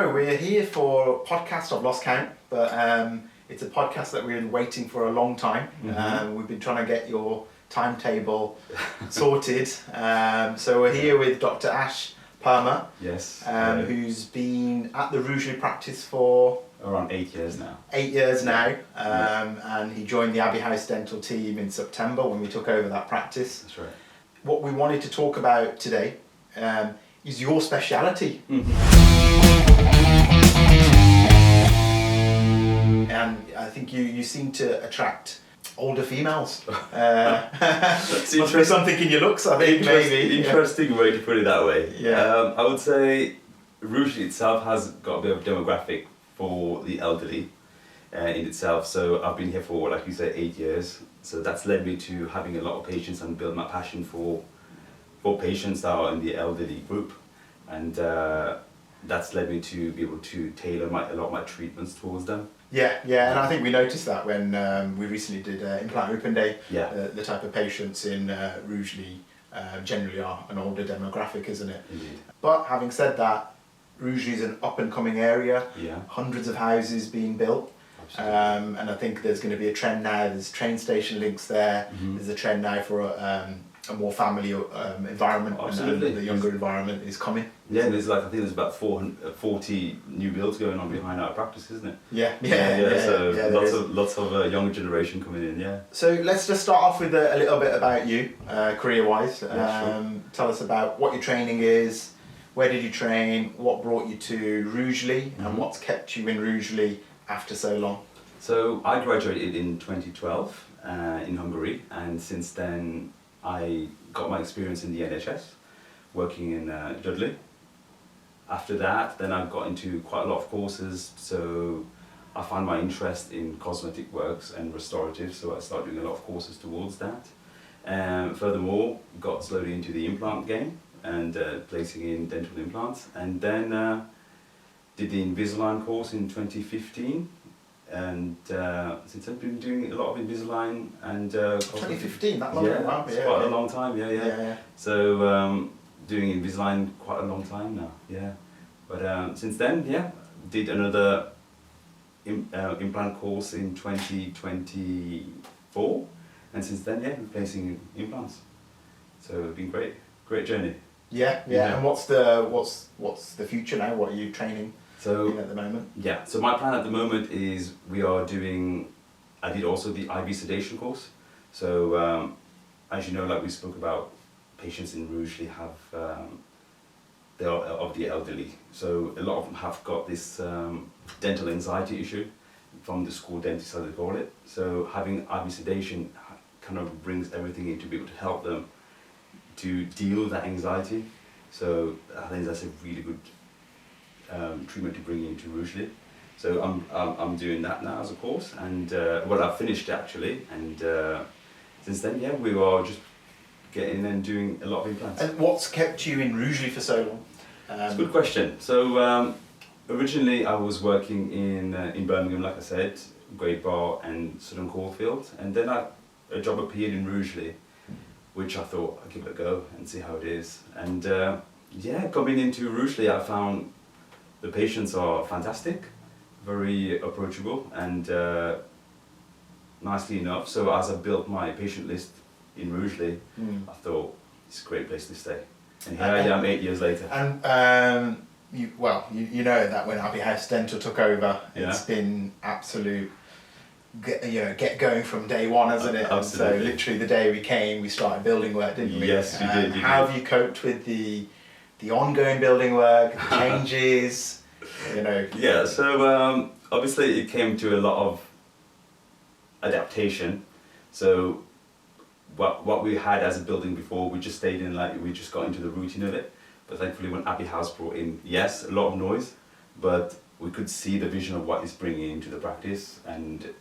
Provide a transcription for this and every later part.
So we're here for a podcast. I've lost count, but it's a podcast that we've been waiting for a long time. We've been trying to get your timetable sorted. So we're here with Dr. Ash Purmah, yes, who's been at the Rougeley practice for around 8 years now. 8 years now, and he joined the Abbey House dental team in September when we took over that practice. That's right. What we wanted to talk about today is your speciality. And I think you seem to attract older females. Must be something in your looks, I think, maybe. Interesting way to put it that way. Yeah. I would say Rougeley itself has got a bit of demographic for the elderly in itself. So I've been here for, like you say, 8 years. So that's led me to having a lot of patients and build my passion for patients that are in the elderly group. And that's led me to be able to tailor a lot of my treatments towards them. Yeah, and I think we noticed that when we recently did Implant Open Day. Yeah. The type of patients in Rougeley generally are an older demographic, isn't it? Indeed. But having said that, Rougeley is an up and coming area. Yeah. Hundreds of houses being built. Absolutely. And I think there's going to be a trend now. There's train station links there. There's a trend now for a more family environment. Absolutely. And the younger environment is coming. Yeah, there's I think there's about 40 new builds going on behind our practice, isn't it? Yeah. So lots of younger generation coming in. Yeah. So let's just start off with a little bit about you, career-wise. Yeah, sure. Tell us about what your training is, where did you train, what brought you to Rougeley, and what's kept you in Rougeley after so long. So I graduated in 2012 in Hungary, and since then I got my experience in the NHS, working in Dudley. After that, then I got into quite a lot of courses, so I found my interest in cosmetic works and restorative, so I started doing a lot of courses towards that. Furthermore, got slowly into the implant game and placing in dental implants, and then did the Invisalign course in 2015. And since I've been doing a lot of Invisalign and 2015, that long? Yeah, Wow, it's quite a long time. Yeah. So doing Invisalign quite a long time now. Yeah, but since then, did another implant course in 2024, and since then, replacing implants. So it's been great journey. Yeah. And what's the future now? What are you training? So at the moment? Yeah, so my plan at the moment is I did also the IV sedation course. So as you know, like we spoke about, patients in Rougeley they are of the elderly. So a lot of them have got this dental anxiety issue from the school dentist, as they call it. So having IV sedation kind of brings everything in to be able to help them to deal with that anxiety. So I think that's a really good treatment to bring into Rougeley. So I'm doing that now as a course, and I've finished actually, and since then we are just getting and doing a lot of implants. And what's kept you in Rougeley for so long? It's a good question. So originally I was working in Birmingham, like I said, Great Bar and Sutton Coldfield, and then a job appeared in Rougeley, which I thought I'd give it a go and see how it is. And coming into Rougeley, I found the patients are fantastic, very approachable, and nicely enough. So as I built my patient list in Rougeley, I thought it's a great place to stay. And here I am 8 years later. And you know that when Abbey House Dental took over, it's been absolute get going from day one, hasn't it? Absolutely. So literally the day we came, we started building work, didn't we? Yes, you did. How have you coped with the ongoing building work, the changes, Yeah, so obviously it came to a lot of adaptation. So what we had as a building before, we just stayed in, we just got into the routine of it. But thankfully when Abbey House brought in, yes, a lot of noise, but we could see the vision of what it's bringing into the practice. And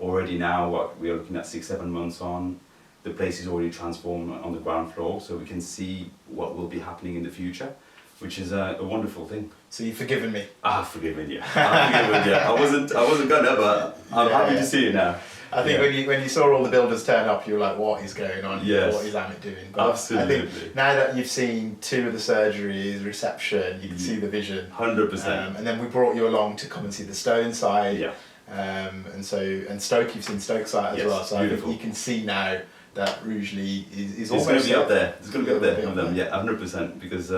already now, what we are looking at 6-7 months on, the place is already transformed on the ground floor, so we can see what will be happening in the future. which is a wonderful thing. So you've forgiven me. I've forgiven you. I've forgiven you. I wasn't gonna, but I'm happy to see it now. I think when you saw all the builders turn up, you were like, what is going on? Yes. What is Amit doing? But Absolutely. I think now that you've seen 2 of the surgeries, reception, you can see the vision. 100%. And then we brought you along to come and see the stone side. Yeah. And Stoke, you've seen Stoke side as Yes, well. So beautiful. I think you can see now that Rugeley is It's almost going to be up there. It's going to be up there It'll with be them. up Yeah, 100%. Because,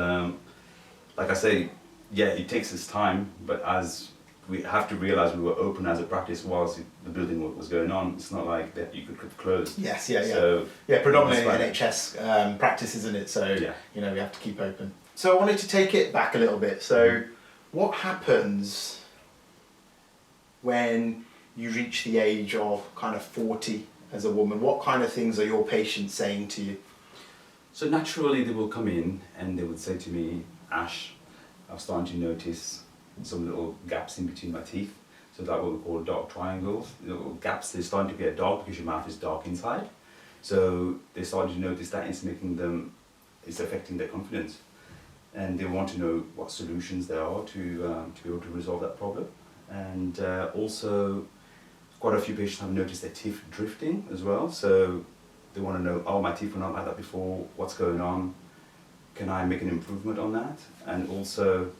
like I say, yeah, it takes its time, but as we have to realise we were open as a practice whilst the building work was going on. It's not like that you could close. Yes, yeah. So, Predominantly it's NHS practice, isn't it? So Yeah. we have to keep open. So I wanted to take it back a little bit. So what happens when you reach the age of kind of 40 as a woman? What kind of things are your patients saying to you? So naturally they will come in and they would say to me, Ash, I'm starting to notice some little gaps in between my teeth. So that's what we call dark triangles. Little gaps, they're starting to get dark because your mouth is dark inside. So they're starting to notice that it's affecting their confidence. And they want to know what solutions there are to be able to resolve that problem. And also, quite a few patients have noticed their teeth drifting as well. So they want to know, oh, my teeth were not like that before, what's going on? Can I make an improvement on that? And also,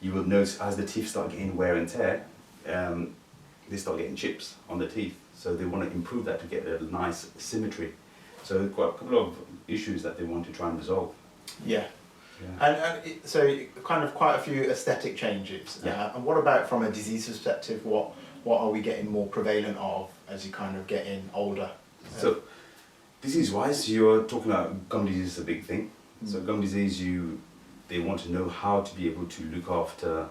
you will notice as the teeth start getting wear and tear, they start getting chips on the teeth. So they want to improve that to get a nice symmetry. So quite a couple of issues that they want to try and resolve. Yeah. Yeah. So kind of quite a few aesthetic changes. Yeah. And what about from a disease perspective? What are we getting more prevalent of as you kind of getting older? So disease-wise, you're talking about gum disease is a big thing. So gum disease, they want to know how to be able to look after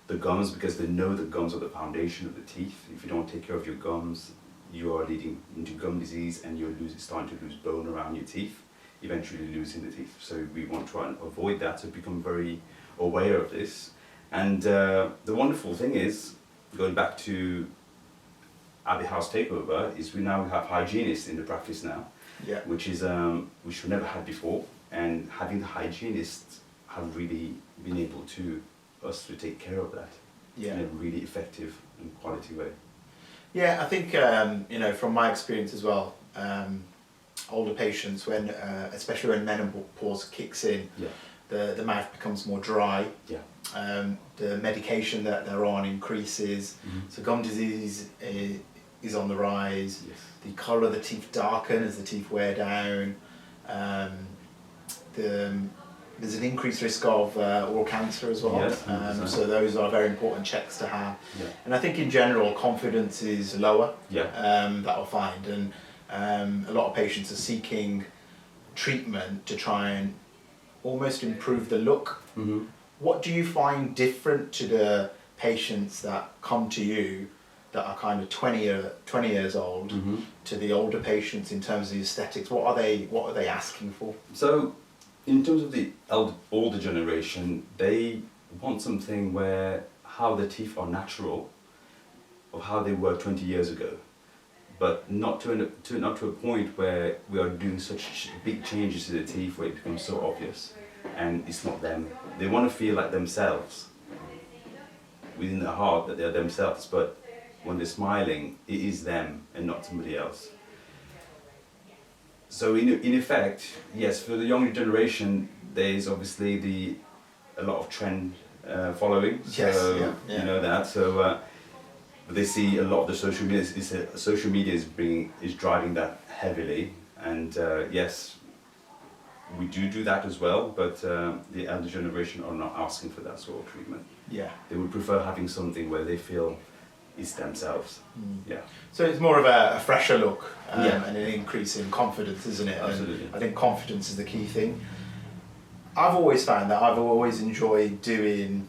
the gums because they know the gums are the foundation of the teeth. If you don't take care of your gums, you are leading into gum disease and you're starting to lose bone around your teeth, eventually losing the teeth. So we want to try and avoid that, so become very aware of this. And the wonderful thing is, going back to Abbey House takeover, is we now have hygienists in the practice now, Yeah. which we never had before. And having the hygienists have really been able to take care of that in a really effective and quality way. Yeah, I think from my experience as well, older patients, when especially when menopause kicks in, the mouth becomes more dry. Yeah. The medication that they're on increases. So gum disease is on the rise. Yes. The colour of the teeth darken as the teeth wear down. There's an increased risk of oral cancer as well. Yes, so those are very important checks to have. Yeah. And I think in general confidence is lower. Yeah. That I'll find, and a lot of patients are seeking treatment to try and almost improve the look. What do you find different to the patients that come to you that are kind of 20 years old to the older patients in terms of the aesthetics? What are they asking for? So, in terms of the older generation, they want something where how the teeth are natural, of how they were 20 years ago, but not to a point where we are doing such big changes to the teeth where it becomes so obvious, and it's not them. They want to feel like themselves within their heart, that they're themselves, but when they're smiling, it is them and not somebody else. So in effect, yes, for the younger generation, there's obviously a lot of trend following. Yes, So yeah. you know that. So but they see a lot of the social media. Social media is driving that heavily, and yes, we do that as well. But the elder generation are not asking for that sort of treatment. Yeah. They would prefer having something where they feel it's themselves. Yeah. So it's more of a fresher look Yeah. and an increase in confidence, isn't it? Absolutely. And I think confidence is the key thing. I've always found that I've always enjoyed doing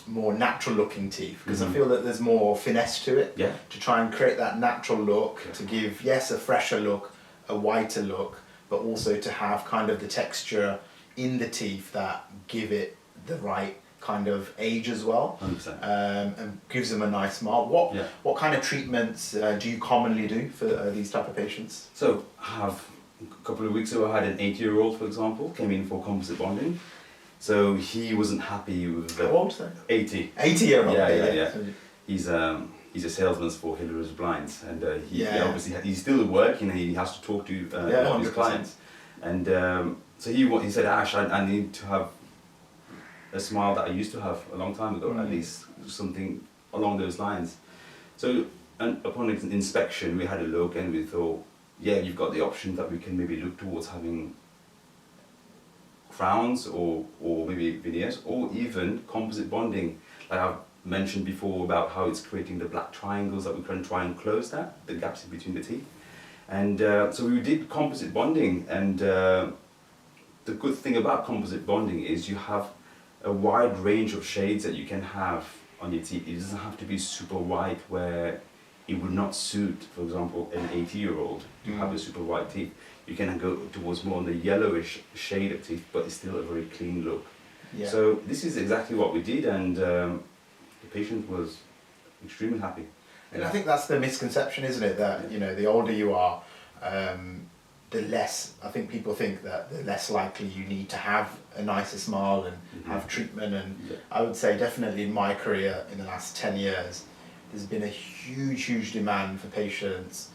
more natural looking teeth because I feel that there's more finesse to it. Yeah. To try and create that natural look, Yeah. to give, yes, a fresher look, a whiter look, but also to have kind of the texture in the teeth that give it the right kind of age as well, 100%. and gives them a nice smile. What kind of treatments do you commonly do for these type of patients? So a couple of weeks ago I had an 8-year-old, for example, came in for composite bonding, So he wasn't happy with the How old is that? 80. 80-year-old. Yeah. He's a salesman for Hillary's Blinds, and obviously he's still at work. He has to talk to a lot of his 100%. clients, and so he said, Ash, I need to have a smile that I used to have a long time ago, at least something along those lines. So, and upon inspection, we had a look and we thought, yeah, you've got the option that we can maybe look towards having crowns or maybe veneers, or even composite bonding. Like I've mentioned before about how it's creating the black triangles that we can try and close the gaps in between the teeth. And so we did composite bonding, and the good thing about composite bonding is you have a wide range of shades that you can have on your teeth. It doesn't have to be super white where it would not suit, for example, an 80-year-old to have a super white teeth. You can go towards more on the yellowish shade of teeth, but it's still a very clean look. Yeah. So this is exactly what we did, and the patient was extremely happy. And I think that's the misconception, isn't it? That the older you are, the less. I think people think that the less likely you need to have a nicer smile and have treatment. And I would say definitely in my career in the last 10 years, there's been a huge demand for patients.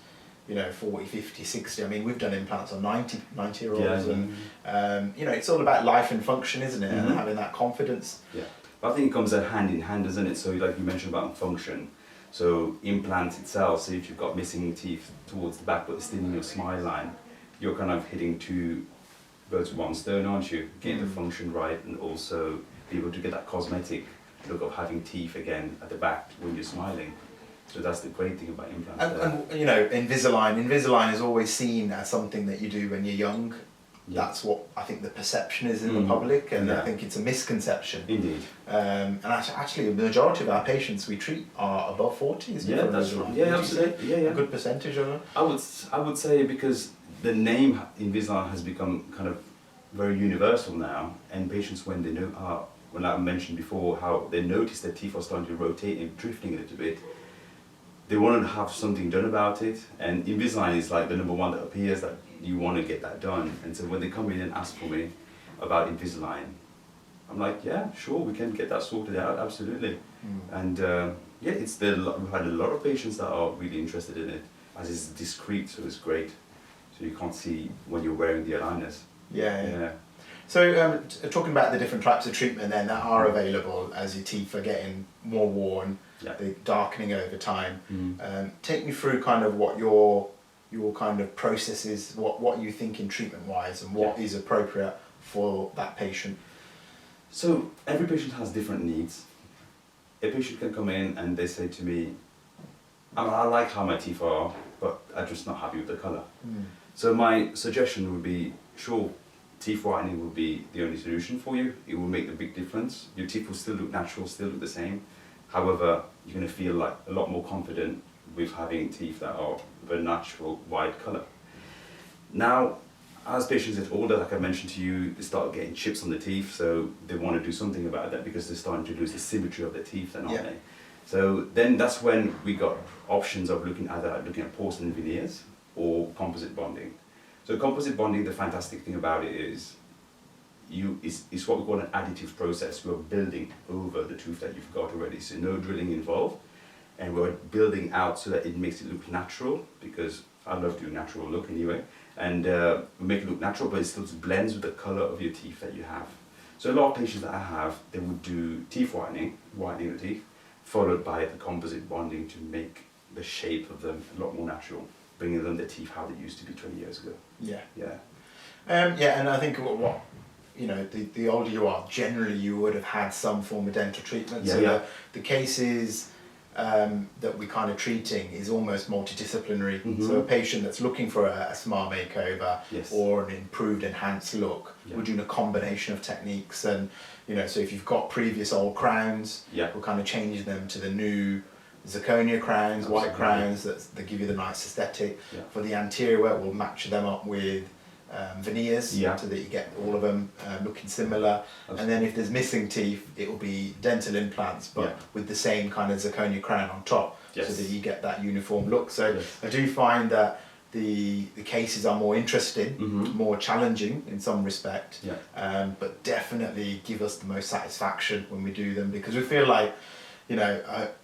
40, 50, 60. I mean, we've done implants on 90-year-olds, and it's all about life and function, isn't it? And having that confidence. Yeah, but I think it comes hand in hand, doesn't it? So, like you mentioned about function. So, implants itself. So, if you've got missing teeth towards the back, but it's still in your smile line, you're kind of hitting two birds with one stone, aren't you? Getting the function right, and also be able to get that cosmetic look of having teeth again at the back when you're smiling. So that's the great thing about implants. And Invisalign is always seen as something that you do when you're young. Yeah. That's what I think the perception is in the public, and I think it's a misconception. Indeed. And actually, the majority of our patients we treat are above 40, isn't it? Yeah, that's right. Yeah, absolutely. Yeah. A good percentage of them. I would say because the name Invisalign has become kind of very universal now, and patients when they know, when I mentioned before how they notice their teeth are starting to rotate and drifting a little bit, they want to have something done about it, and Invisalign is like the number one that appears that you want to get that done. And so when they come in and ask for me about Invisalign, I'm like, yeah, sure, we can get that sorted out, absolutely. And we've had a lot of patients that are really interested in it, as it's discreet, so it's great. So you can't see when you're wearing the aligners. Yeah. So talking about the different types of treatment then that are available as your teeth are getting more worn, they're darkening over time. Take me through kind of what your kind of process is, what you think in treatment wise, and what is appropriate for that patient. So every patient has different needs. A patient can come in and they say to me, I like how my teeth are, but I'm just not happy with the colour. So my suggestion would be, sure, teeth whitening will be the only solution for you. It will make a big difference. Your teeth will still look natural, still look the same. However, you're going to feel like a lot more confident with having teeth that are of a natural white colour. Now, as patients get older, like I mentioned to you, they start getting chips on the teeth, so they want to do something about that because they're starting to lose the symmetry of their teeth, then, aren't they? So then that's when we got options of looking at porcelain veneers or composite bonding. So composite bonding, the fantastic thing about it is it's what we call an additive process. We're building over the tooth that you've got already, so no drilling involved, and we're building out so that it makes it look natural, because I love doing natural look anyway, and we make it look natural, but it still blends with the colour of your teeth that you have. So a lot of patients that I have, they would do teeth whitening the teeth, followed by the composite bonding to make the shape of them a lot more natural, bringing them the teeth how they used to be 20 years ago. And I think what the older you are, generally you would have had some form of dental treatment. The cases that we're kind of treating is almost multidisciplinary. So a patient that's looking for a smile makeover or an improved, enhanced look, we're doing a combination of techniques. And so if you've got previous old crowns, we're kind of changing them to the new zirconia crowns, white crowns that give you the nice aesthetic. For the anterior work, we'll match them up with veneers so that you get all of them looking similar. And then if there's missing teeth, it will be dental implants, but with the same kind of zirconia crown on top, so that you get that uniform look. So I do find that the cases are more interesting, more challenging in some respect, but definitely give us the most satisfaction when we do them, because we feel like, you know,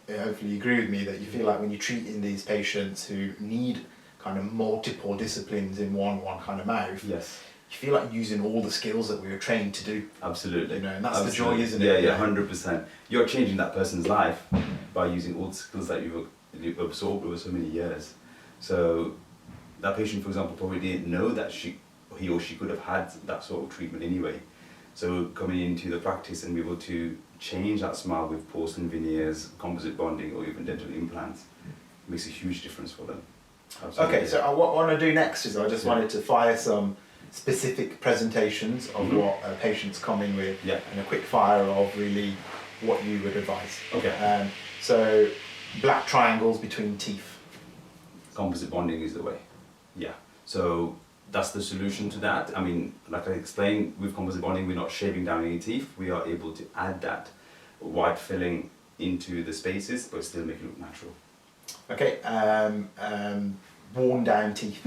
hopefully you agree with me that you feel like when you're treating these patients who need kind of multiple disciplines in one kind of mouth, Yes. you feel like using all the skills that we were trained to do. Absolutely. You know, and that's Absolutely. the joy, isn't it? Yeah, 100%. You're changing that person's life by using all the skills that you've absorbed over so many years. So that patient, for example, probably didn't know that he or she could have had that sort of treatment anyway. So coming into the practice and be able to change that smile with porcelain veneers, composite bonding, or even dental implants makes a huge difference for them. Absolutely. Okay, so what I want to do next is I just wanted to fire some specific presentations of what patients come in with, and a quick fire of really what you would advise. Okay. So black triangles between teeth. Composite bonding is the way. Yeah. So that's the solution to that. I mean, like I explained, with composite bonding, we're not shaving down any teeth. We are able to add that white filling into the spaces, but still make it look natural. Okay. Worn down teeth.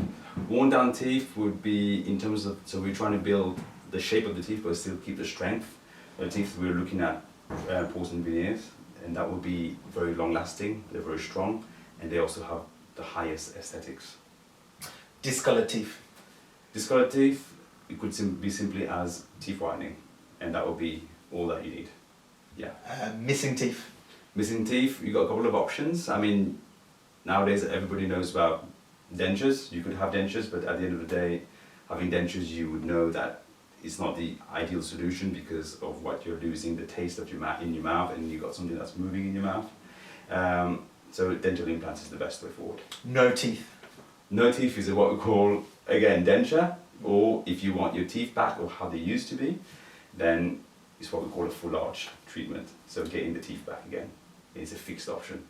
Worn down teeth would be in terms of, so we're trying to build the shape of the teeth, but still keep the strength. The teeth we're looking at porcelain veneers, and that would be very long lasting. They're very strong, and they also have the highest aesthetics. Discolored teeth. Discolored teeth, it could be simply as teeth whitening, and that would be all that you need. Yeah. Missing teeth. Missing teeth, you got a couple of options. I mean, nowadays everybody knows about dentures. You could have dentures, but at the end of the day, having dentures, you would know that it's not the ideal solution because of what you're losing, the taste of your in your mouth, and you've got something that's moving in your mouth. So dental implants is the best way forward. No teeth. No teeth is what we call, again, denture, or if you want your teeth back or how they used to be, then it's what we call a full arch treatment. So getting the teeth back again is a fixed option.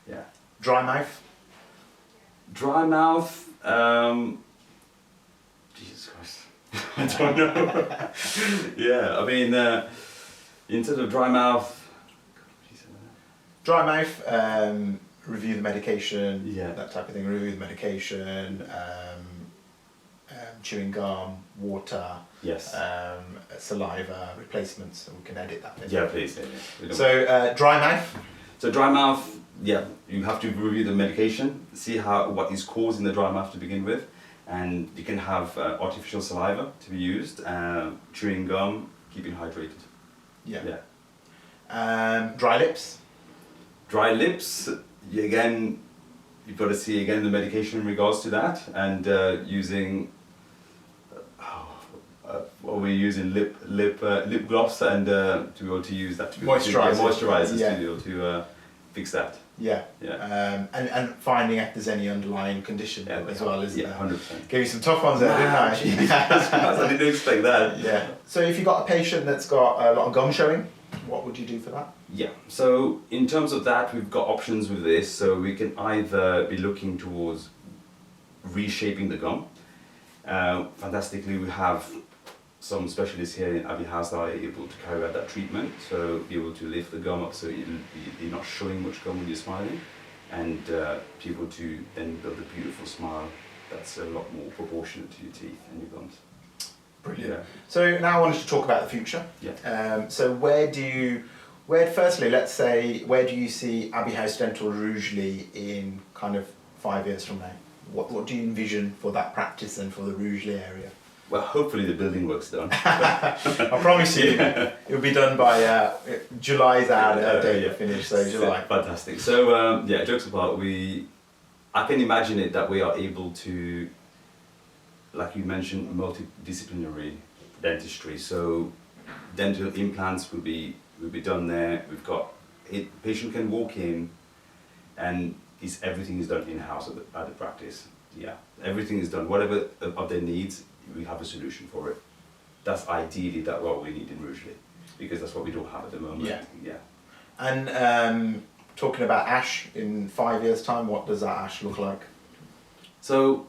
Yeah. Dry mouth. Dry mouth, Jesus Christ, I don't know. Yeah, I mean, in terms of dry mouth, Dry mouth, review the medication, Yeah. that type of thing, review the medication, chewing gum, water, yes. saliva, replacements, so we can edit that bit. Yeah, please. Yeah. So dry mouth. So dry mouth, yeah, you have to review the medication, see what is causing the dry mouth to begin with, and you can have artificial saliva to be used, chewing gum, keeping hydrated. Yeah. Dry lips. Dry lips, again, you've got to see again the medication in regards to that, and using what we're using lip gloss, and to be able to use that to be moisturizers to be able to fix that. Yeah. Yeah. And finding if there's any underlying condition as well, isn't there? 100%. Gave you some tough ones there, didn't I? I didn't expect that. Yeah. So if you've got a patient that's got a lot of gum showing, what would you do for that? Yeah, so in terms of that, we've got options with this. So we can either be looking towards reshaping the gum. Fantastically, we have some specialists here in Abbey House that are able to carry out that treatment. So be able to lift the gum up so you're not showing much gum when you're smiling, and be able to then build a beautiful smile that's a lot more proportionate to your teeth and your gums. Brilliant. Yeah. So now I wanted to talk about the future. Yeah. So firstly, let's say, where do you see Abbey House Dental Rugeley in kind of 5 years from now? What do you envision for that practice and for the Rugeley area? Well, hopefully the building work's done. I promise you, it'll be done by July's our date finished, so July. Fantastic. So jokes apart, I can imagine it that we are able to, like you mentioned, multidisciplinary dentistry. So dental implants will be done there. We've got patient can walk in, and everything is done in house at the practice. Yeah, everything is done. Whatever of their needs, we have a solution for it. That's ideally what we need in Rugeley, because that's what we don't have at the moment. Yeah. And talking about Ash in 5 years' time, what does that Ash look like? So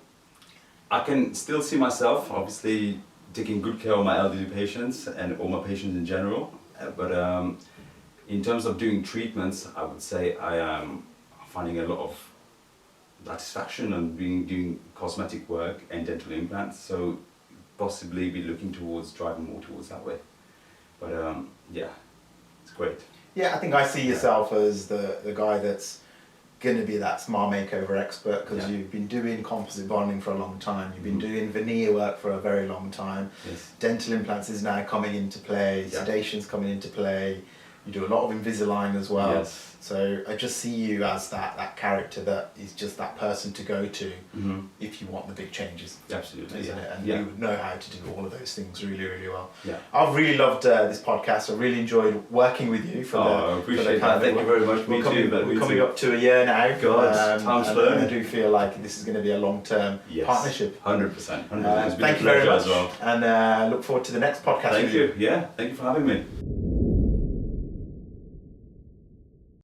I can still see myself, obviously, taking good care of my elderly patients and all my patients in general. But in terms of doing treatments, I would say I am finding a lot of satisfaction and doing cosmetic work and dental implants. So possibly be looking towards driving more towards that way. But yeah, it's great. Yeah, I think I see yourself as the guy that's going to be that smile makeover expert, because you've been doing composite bonding for a long time, you've been doing veneer work for a very long time, dental implants is now coming into play, sedation's coming into play, you do a lot of Invisalign as well. So I just see you as that character that is just that person to go to if you want the big changes. Absolutely, isn't it? And you know how to do all of those things really, really well. Yeah. I've really loved this podcast. I really enjoyed working with you for I appreciate that. Thank you very much. We're coming up to a year now. God, time's flown. I do feel like this is going to be a long-term partnership. 100%. Thank you very much, and look forward to the next podcast. Thank you. Yeah, thank you for having me.